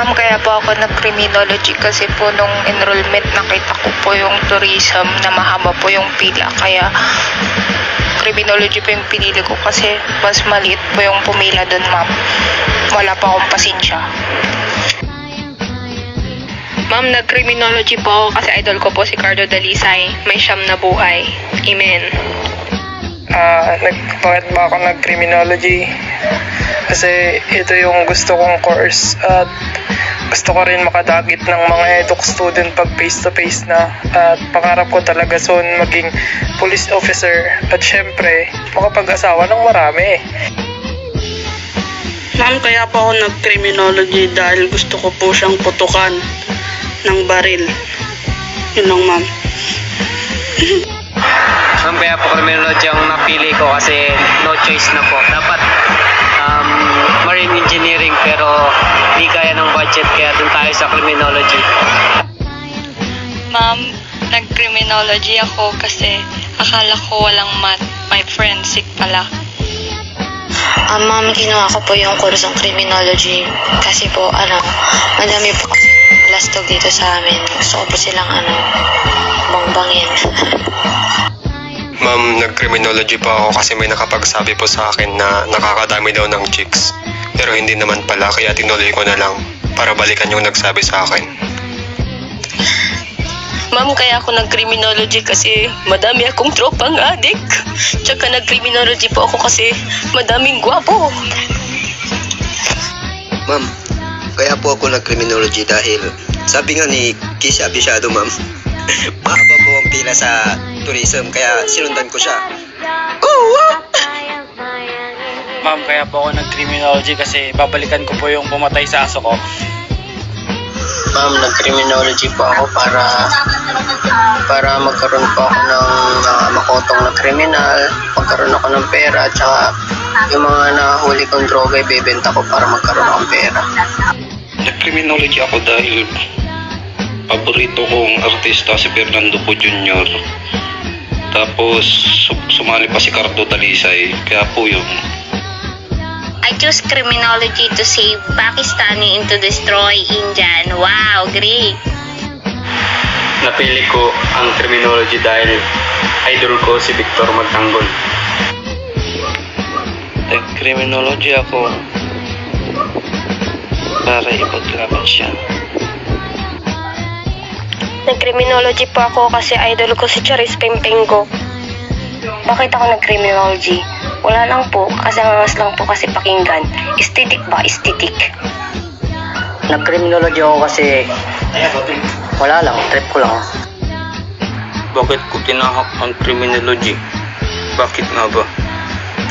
Ma'am, kaya po ako nag-criminology kasi po nung enrollment nakita ko po yung tourism na mahaba po yung pila. Kaya criminology po yung pinili ko kasi mas maliit po yung pumila doon, ma'am. Wala pa akong pasensya. Ma'am, nag-criminology po ako kasi idol ko po si Cardo Dalisay. May siyam na buhay. Amen. Bakit ba ako nag-criminology? Kasi ito yung gusto kong course at gusto ko rin makadagit ng mga eduk student pag face-to-face na, at pangarap ko talaga soon maging police officer at syempre makapag-asawa ng marami. Ma'am, kaya po ako nag-criminology dahil gusto ko po siyang putukan ng baril. Yun lang, ma'am. Ma'am, kaya po criminology ang napili ko kasi no choice na po. Dapat marine engineering pero di kaya ng budget kaya dun tayo sa criminology. Ma'am, nag-criminology ako kasi akala ko walang math. My forensic pala. Ma'am, kinuha ko po yung kursong criminology kasi po, madami po kasi lastog dito sa amin. Gusto ko po silang, bangbangin. Ma'am, nag-criminology pa ako kasi may nakapagsabi po sa akin na nakakadami daw ng chicks. Pero hindi naman pala, kaya tinuloy ko na lang para balikan yung nagsabi sa akin. Ma'am, kaya ako nag-criminology kasi madami akong tropang adik. Tsaka nag-criminology po ako kasi madaming gwapo. Ma'am, kaya po ako nag-criminology dahil sabi nga ni Kisha Abishado, ma'am, mahaba po ang pila sa tourism kaya sinundan ko siya. Ma'am, kaya po ako nag-criminology kasi babalikan ko po yung pumatay sa aso ko. Ma'am, nag-criminology po ako para magkaroon po ako ng makotong na kriminal, magkaroon ako ng pera, at saka yung mga nahuli kong droga ibebenta ko para magkaroon akong pera. Nag-criminology ako dahil paborito kong artista si Fernando Po Jr. Tapos sumali pa si Cardo Dalisay, kaya po yun. I choose criminology to save Pakistani and to destroy Indian. Wow, great! Napili ko ang criminology dahil idol ko si Victor Magtanggol. Nag-criminology ako para ipaglaban siya. Nag-criminology po ako kasi idol ko si Charis Pempenggo. Bakit ako nag-criminology? Wala lang po, kasi angas lang po kasi pakinggan. Aesthetic ba? Aesthetic. Nag-criminology ako kasi wala lang, trip ko lang. Bakit ko tinahak ang criminology? Bakit nga ba?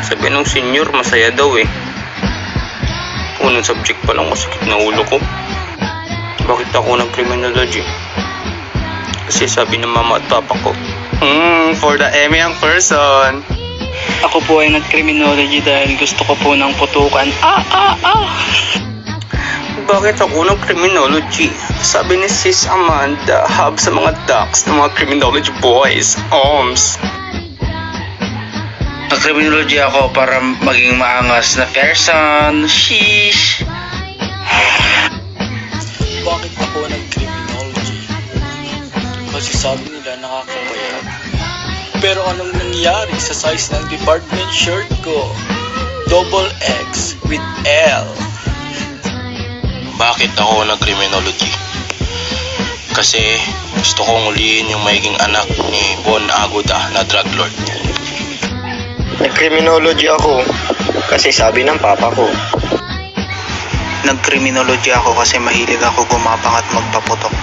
Sabi ng senior, masaya daw eh. Unang subject pa lang masakit na ulo ko. Bakit ako ng criminology? Kasi sabi ng mama at papa ko, for the Emmy ang person. Ako po ay nag-criminology dahil gusto ko po ng putukan. Bakit ako ng criminology? Sabi ni Sis Amanda, hub sa mga docs ng mga criminology boys. Nag-criminology ako para maging maangas na person. Sheesh! Bakit ako nag-criminology? Kasi sabi nila nakakapayat. Pero anong nangyari sa size ng department shirt ko? Double X with L. Bakit ako nag-criminology? Kasi gusto kong ulihin yung magiging anak ni Bon Aguda na drug lord. Nag-criminology ako kasi sabi ng papa ko. Nag-criminology ako kasi mahilig ako gumapang at magpaputok.